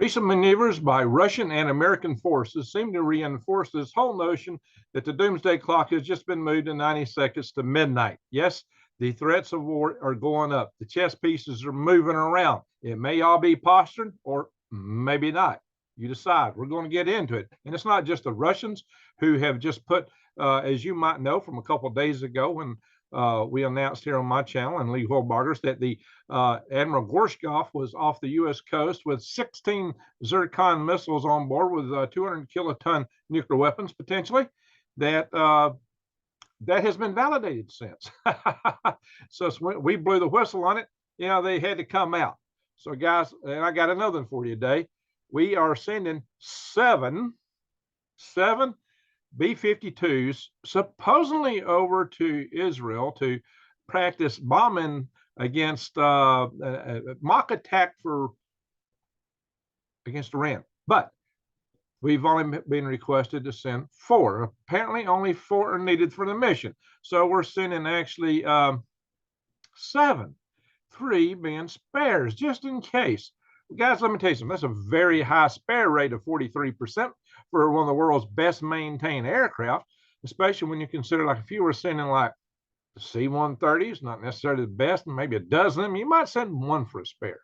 Recent maneuvers by Russian and American forces seem to reinforce this whole notion that the doomsday clock has just been moved in 90 seconds to midnight. Yes, the threats of war are going up. The chess pieces are moving around. It may all be postured or maybe not. You decide. We're going to get into it. And it's not just the Russians who have just put, as you might know from a couple of days ago when we announced here on my channel and Lee Wheelbarger's that the Admiral Gorshkov was off the U.S. coast with 16 Zircon missiles on board with 200 kiloton nuclear weapons potentially. That has been validated since. So we blew the whistle on it. You know, they had to come out. So guys, and I got another one for you today. We are sending seven B-52s supposedly over to Israel to practice bombing against mock attack against Iran. But we've only been requested to send 4. Apparently only 4 are needed for the mission. So we're sending actually 7, 3 being spares just in case. Guys, let me tell you something. That's a very high spare rate of 43% for one of the world's best maintained aircraft, especially when you consider, like, if you were sending like the C-130s, not necessarily the best, maybe a dozen of them, you might send 1 for a spare.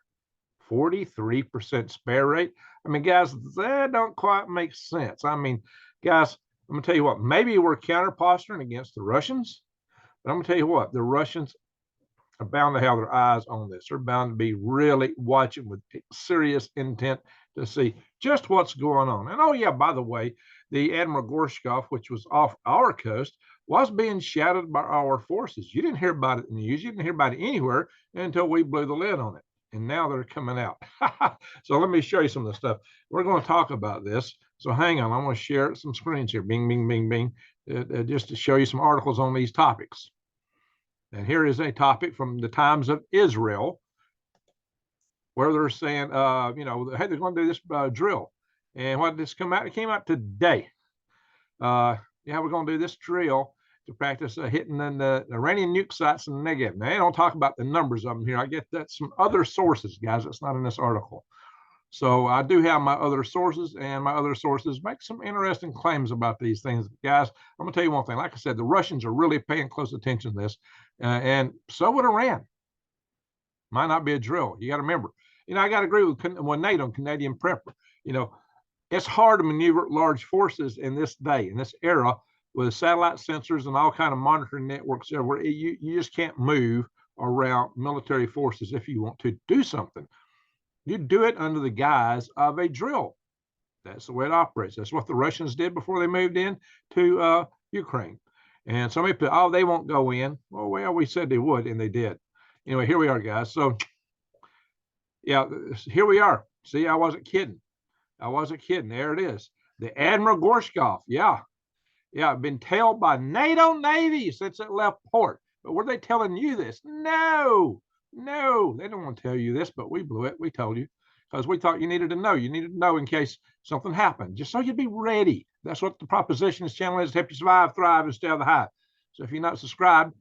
43% spare rate. I mean, guys, that don't quite make sense. I mean, guys, I'm going to tell you what, maybe we're counter posturing against the Russians, but I'm going to tell you what, the Russians are bound to have their eyes on this. They're bound to be really watching with serious intent to see just what's going on. And oh yeah, by the way, the Admiral Gorshkov, which was off our coast, was being shadowed by our forces. You didn't hear about it in the news. You didn't hear about it anywhere until we blew the lid on it. And now they're coming out. So let me show you some of the stuff. We're going to talk about this. So hang on, I'm going to share some screens here. Bing, bing, bing, bing. Just to show you some articles on these topics. And here is a topic from the Times of Israel, where they're saying, you know, hey, they're going to do this drill. And what did this come out? It came out today. Yeah, we're going to do this drill to practice hitting the Iranian nuke sites in the Negev. Now, I don't talk about the numbers of them here. I get that some other sources, guys. That's not in this article. So I do have my other sources, and my other sources make some interesting claims about these things. Guys, I'm going to tell you one thing. Like I said, the Russians are really paying close attention to this, and so would Iran. Might not be a drill. You got to remember. You know, I got to agree with NATO, Canadian Prepper. You know, it's hard to maneuver large forces in this day, in this era, with satellite sensors and all kind of monitoring networks everywhere. You just can't move around military forces if you want to do something. You do it under the guise of a drill. That's the way it operates. That's what the Russians did before they moved in to Ukraine. And somebody put, oh, they won't go in. Well, we said they would, and they did. Anyway, here we are, guys. So, yeah, here we are. See, I wasn't kidding. I wasn't kidding. There it is. The Admiral Gorshkov. Yeah, been tailed by NATO Navy since it left port. But were they telling you this? No, they don't want to tell you this, but we blew it. We told you because we thought you needed to know. You needed to know in case something happened, just so you'd be ready. That's what the proposition this channel is, to help you survive, thrive, and stay out of the hype. So if you're not subscribed,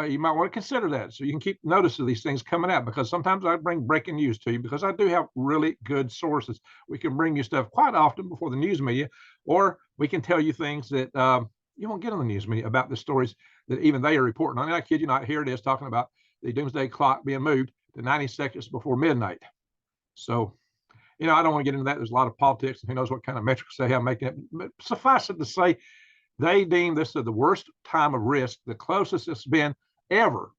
you might want to consider that so you can keep notice of these things coming out, because sometimes I bring breaking news to you because I do have really good sources. We can bring you stuff quite often before the news media, or we can tell you things that you won't get on the news media about the stories that even they are reporting on. I kid you not, here it is talking about the doomsday clock being moved to 90 seconds before midnight. So, you know, I don't want to get into that. There's a lot of politics, and who knows what kind of metrics they have making it. But suffice it to say, they deem this the worst time of risk, the closest it's been ever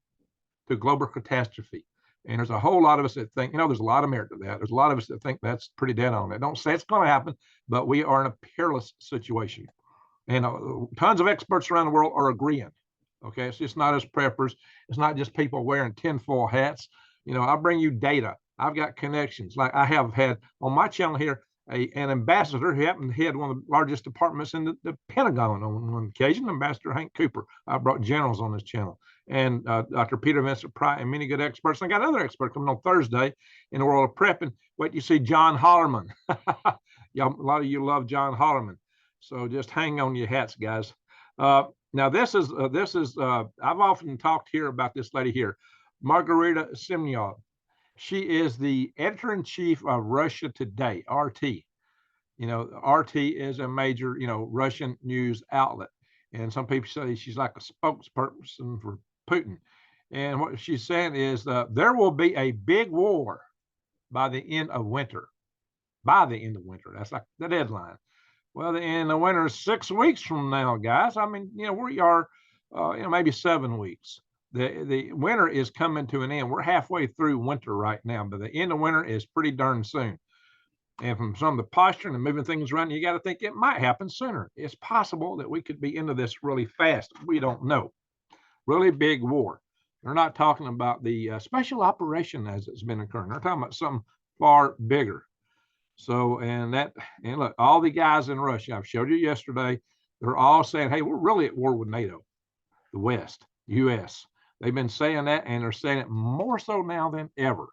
to global catastrophe. And there's a whole lot of us that think, you know, there's a lot of merit to that. There's a lot of us that think that's pretty dead on. They don't say it's going to happen, but we are in a peerless situation. And tons of experts around the world are agreeing. Okay, it's just not as preppers. It's not just people wearing tinfoil hats. You know, I bring you data. I've got connections. Like I have had on my channel here, an ambassador who happened to head one of the largest departments in the Pentagon on one occasion, Ambassador Hank Cooper. I brought generals on this channel, and Dr. Peter Vincent Pratt, and many good experts. And I got another expert coming on Thursday in the world of prepping. Wait till you see John Hollerman. Yeah, a lot of you love John Hollerman. So just hang on your hats, guys. Now this is I've often talked here about this lady here, Margarita Simyov. She is the editor-in-chief of Russia Today, RT. RT is a major, Russian news outlet. And some people say she's like a spokesperson for Putin. And what she's saying is there will be a big war by the end of winter. By the end of winter. That's like the deadline. Well, the end of winter is 6 weeks from now, guys. I mean, we are, maybe 7 weeks. The winter is coming to an end. We're halfway through winter right now, but the end of winter is pretty darn soon. And from some of the posturing and moving things around, you got to think it might happen sooner. It's possible that we could be into this really fast. We don't know. Really big war. They're not talking about the special operation as it's been occurring. They're talking about something far bigger. So, and look, all the guys in Russia, I've showed you yesterday, they're all saying, hey, we're really at war with NATO, the West, US. They've been saying that, and they're saying it more so now than ever.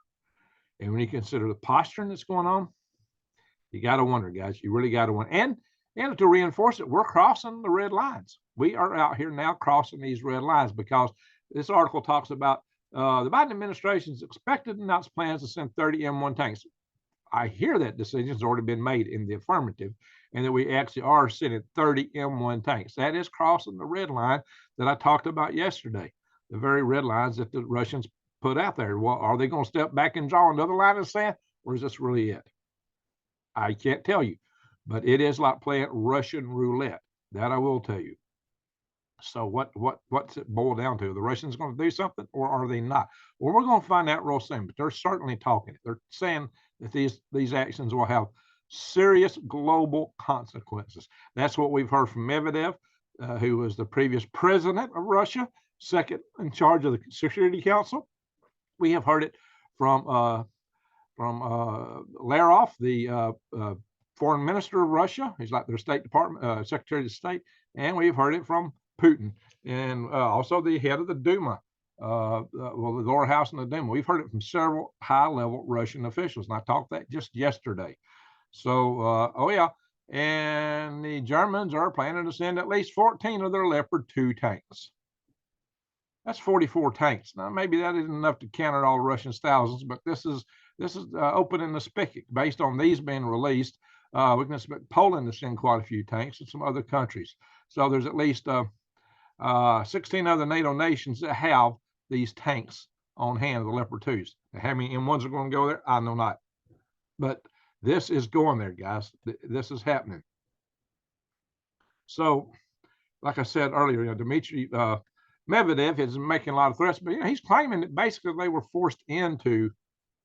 And when you consider the posturing that's going on, you got to wonder, guys. You really got to wonder. And to reinforce it, we're crossing the red lines. We are out here now crossing these red lines because this article talks about the Biden administration is expected to announce plans to send 30 M1 tanks. I hear that decision has already been made in the affirmative, and that we actually are sending 30 M1 tanks. That is crossing the red line that I talked about yesterday, the very red lines that the Russians put out there. Well, are they going to step back and draw another line of sand, or is this really it? I can't tell you, but it is like playing Russian roulette. That I will tell you. So what's it boil down to? The Russians going to do something, or are they not? Well, we're going to find out real soon. But they're certainly talking. They're saying that these actions will have serious global consequences. That's what we've heard from Medvedev, who was the previous president of Russia, second in charge of the Security Council. We have heard it from Lavrov, the foreign minister of Russia. He's like their State Department Secretary of State, and we've heard it from Putin, and also the head of the Duma, the lower house in the Duma. We've heard it from several high-level Russian officials, and I talked that just yesterday. So, and the Germans are planning to send at least 14 of their Leopard 2 tanks. That's 44 tanks. Now, maybe that isn't enough to counter all Russians' thousands, but this is opening the spigot. Based on these being released, we can expect Poland to send quite a few tanks and some other countries. So there's at least 16 other NATO nations that have these tanks on hand, the Leopard 2s. How many M1s are going to go there? I know not. But this is going there, guys. This is happening. So, like I said earlier, Dmitry Medvedev is making a lot of threats, but he's claiming that basically they were forced into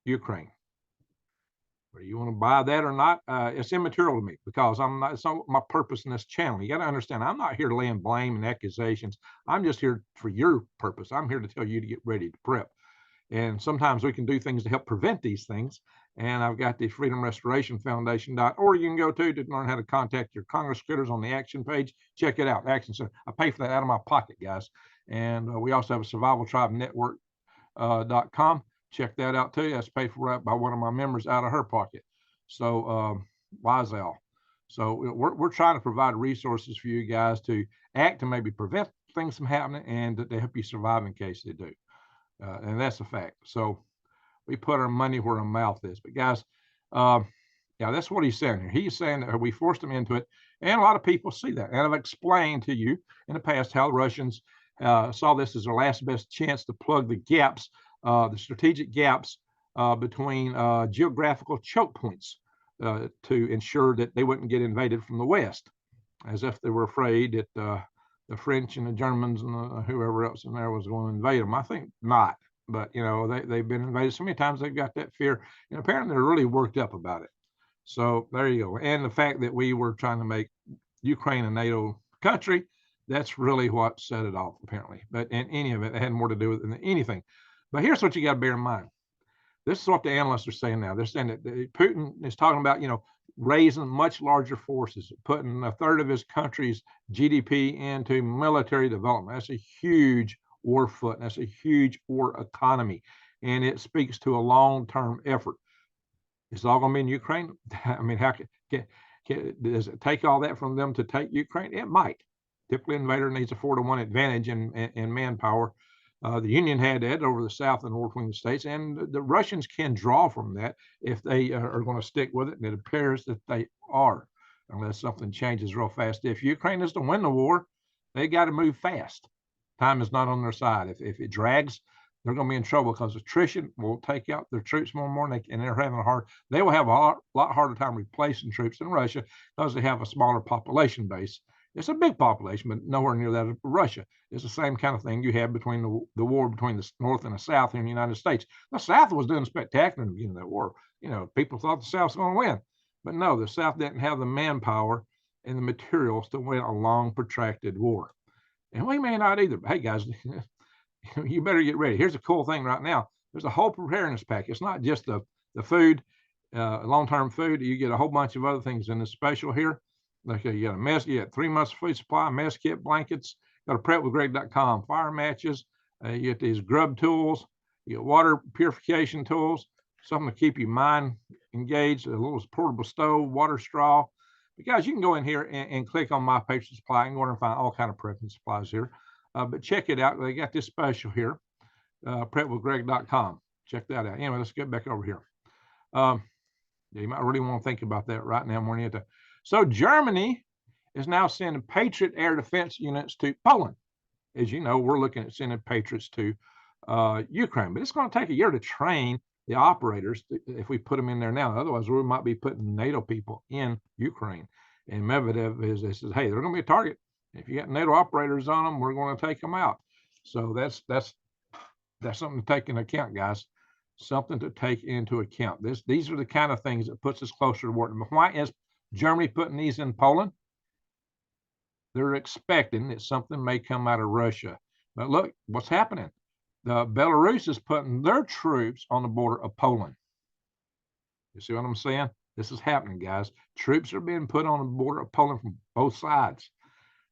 Ukraine. Whether you want to buy that or not, it's immaterial to me because it's not my purpose in this channel. You got to understand, I'm not here to lay blame and accusations. I'm just here for your purpose. I'm here to tell you to get ready to prep. And sometimes we can do things to help prevent these things. And I've got the Freedom Restoration Foundation.org you can go to learn how to contact your Congress critters on the action page. Check it out, Action Center. I pay for that out of my pocket, guys. And we also have a Survival Tribe Network.com. Check that out too. That's paid for by one of my members out of her pocket. So Wiesel. So we're trying to provide resources for you guys to act to maybe prevent things from happening and to help you survive in case they do. And that's a fact. So we put our money where our mouth is. But guys, that's what he's saying here. He's saying that we forced them into it. And a lot of people see that. And I've explained to you in the past how the Russians saw this as their last best chance to plug the gaps, the strategic gaps between geographical choke points to ensure that they wouldn't get invaded from the West, as if they were afraid that the French and the Germans and whoever else in there was going to invade them. I think not. But, they've been invaded so many times, they've got that fear. And apparently they're really worked up about it. So there you go. And the fact that we were trying to make Ukraine a NATO country, that's really what set it off, apparently. But in any of it had more to do with anything. But here's what you got to bear in mind. This is what the analysts are saying now. They're saying that Putin is talking about, raising much larger forces, putting a third of his country's GDP into military development. That's a huge war foot. That's a huge war economy. And it speaks to a long-term effort. It's all going to be in Ukraine. I mean, how does it take all that from them to take Ukraine? It might. Typically, an invader needs a 4-to-1 advantage in manpower The Union had that over the South and North wing of the states, and the Russians can draw from that if they are going to stick with it, and it appears that they are, unless something changes real fast. If Ukraine is to win the war, they got to move fast. Time is not on their side. If it drags, they're going to be in trouble because attrition will take out their troops more and more, and they're having they will have a lot harder time replacing troops in Russia because they have a smaller population base. It's a big population, but nowhere near that of Russia. It's the same kind of thing you have between the war between the North and the South here in the United States. The South was doing spectacular in the beginning of that war. People thought the South was going to win, but no, the South didn't have the manpower and the materials to win a long, protracted war. And we may not either. But hey, guys, you better get ready. Here's a cool thing right now. There's a whole preparedness pack. It's not just the food, long-term food. You get a whole bunch of other things in this special here. Like you got you got 3 months food supply, mess kit, blankets. Go to prepwithgreg.com. Fire matches. You get these grub tools. You get water purification tools. Something to keep your mind engaged. A little portable stove, water straw. But guys, you can go in here and click on My Patient Supply and go and find all kind of prepping supplies here. But check it out. They got this special here. Prepwithgreg.com. Check that out. Anyway, let's get back over here. You might really want to think about that right now more than you have to. So Germany is now sending Patriot air defense units to Poland. As you know, we're looking at sending Patriots to Ukraine, but it's going to take a year to train the operators if we put them in there now. Otherwise, we might be putting NATO people in Ukraine. And Medvedev says, hey, they're going to be a target. If you got NATO operators on them, we're going to take them out. So that's something to take into account, guys. Something to take into account. These are the kind of things that puts us closer to war. But why is Germany putting these in Poland? They're expecting that something may come out of Russia. But look, what's happening? Belarus is putting their troops on the border of Poland. You see what I'm saying? This is happening, guys. Troops are being put on the border of Poland from both sides.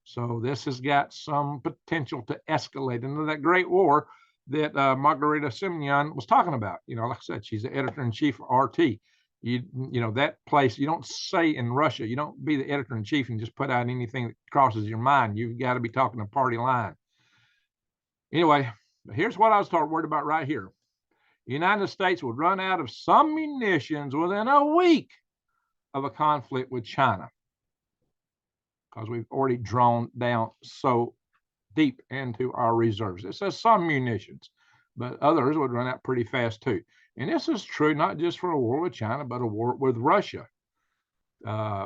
So this has got some potential to escalate into that great war that Margarita Simeon was talking about. Like I said, she's the editor-in-chief of RT. That place, you don't say in Russia, you don't be the editor-in-chief and just put out anything that crosses your mind. You've got to be talking a party line. Anyway, here's what I was worried about right here. The United States would run out of some munitions within a week of a conflict with China, because we've already drawn down so deep into our reserves. It says some munitions, but others would run out pretty fast too. And this is true not just for a war with China, but a war with Russia.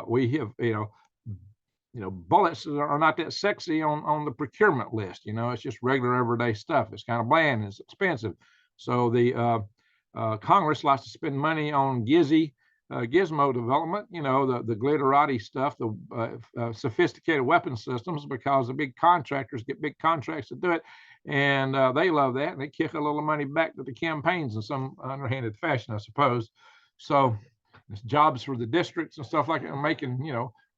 We have, bullets are not that sexy on the procurement list. It's just regular everyday stuff. It's kind of bland. It's expensive. So the Congress likes to spend money on gizmo development, the glitterati stuff, the sophisticated weapon systems, because the big contractors get big contracts to do it. And they love that. And they kick a little money back to the campaigns in some underhanded fashion, I suppose. So it's jobs for the districts and stuff like that, and making,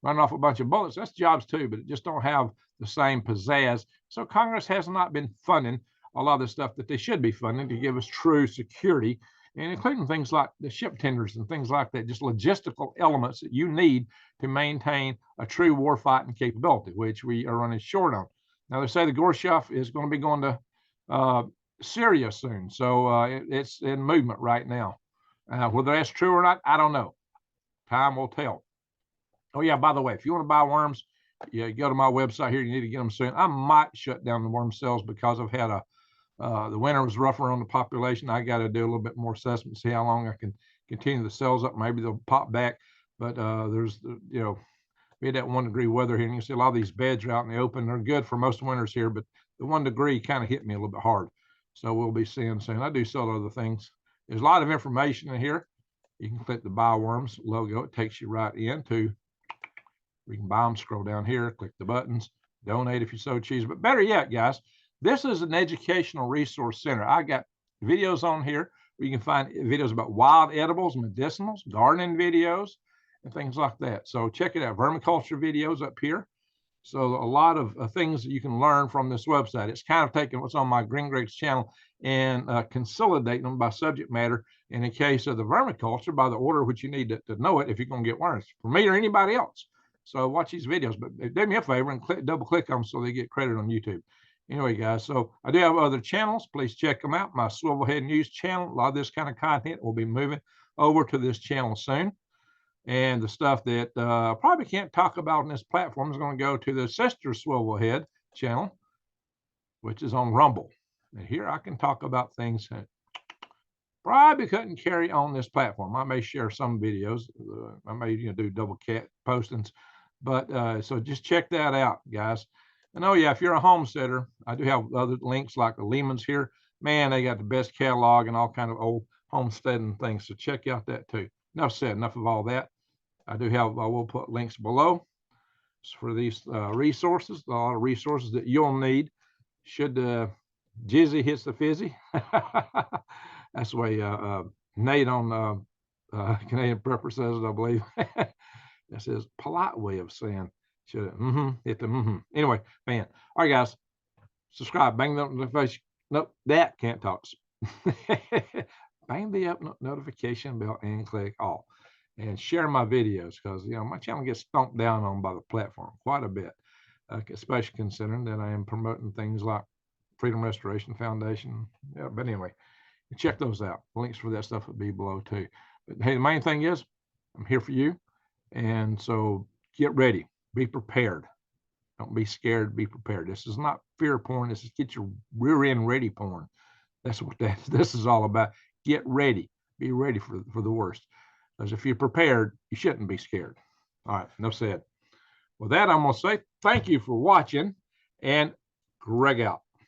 running off a bunch of bullets. That's jobs too, but it just don't have the same pizzazz. So Congress has not been funding a lot of the stuff that they should be funding to give us true security, and including things like the ship tenders and things like that, just logistical elements that you need to maintain a true warfighting capability, which we are running short on. Now, they say the Gorshov is going to be going to Syria soon, so it's in movement right now. Whether that's true or not, I don't know. Time will tell. Oh, yeah, by the way, if you want to buy worms, go to my website here. You need to get them soon. I might shut down the worm sales because I've had the winter was rougher on the population. I got to do a little bit more assessment, see how long I can continue the sales up. Maybe they'll pop back, but there's, we had that 1 degree weather here, and you can see a lot of these beds are out in the open. They're good for most winters here, but the 1 degree kind of hit me a little bit hard. So we'll be seeing soon. I do sell other things. There's a lot of information in here. You can click the Buy Worms logo. It takes you right into, you can buy them, scroll down here, click the buttons, donate if you so choose. But better yet, guys, this is an educational resource center. I got videos on here where you can find videos about wild edibles, medicinals, gardening videos, and things like that. So check it out. Vermiculture videos up here. So a lot of things that you can learn from this website. It's kind of taking what's on my Green Greg's channel and consolidating them by subject matter. In the case of the vermiculture, by the order which you need to know it if you're going to get worms, for me or anybody else. So watch these videos, but do me a favor and double click them so they get credit on YouTube. Anyway, guys, so I do have other channels. Please check them out. My Swivelhead News channel. A lot of this kind of content will be moving over to this channel soon. And the stuff that I probably can't talk about on this platform is going to go to the sister Swivelhead channel, which is on Rumble. And here I can talk about things that probably couldn't carry on this platform. I may share some videos. I may do double cat postings. But so just check that out, guys. And oh yeah, if you're a homesteader, I do have other links like the LEHMAN'S here. Man, they got the best catalog and all kind of old homesteading things. So check out that too. Enough said, enough of all that. I will put links below for these resources, a lot of resources that you'll need should Jizzy hits the fizzy. That's the way Nate on Canadian Prepper says it, I believe. That's his polite way of saying should hit the Anyway, man. All right, guys. Subscribe, bang the notification. Nope, that can't talk. Bang the notification bell and click all. And share my videos because my channel gets stomped down on by the platform quite a bit, especially considering that I am promoting things like Freedom Restoration Foundation. Yeah, but anyway, check those out. Links for that stuff will be below too. But hey, the main thing is I'm here for you, and so get ready, be prepared. Don't be scared. Be prepared. This is not fear porn. This is get your rear end ready porn. That's what this is all about. Get ready. Be ready for the worst. Because if you're prepared, you shouldn't be scared. All right, enough said. With that, I'm going to say thank you for watching, and Greg out.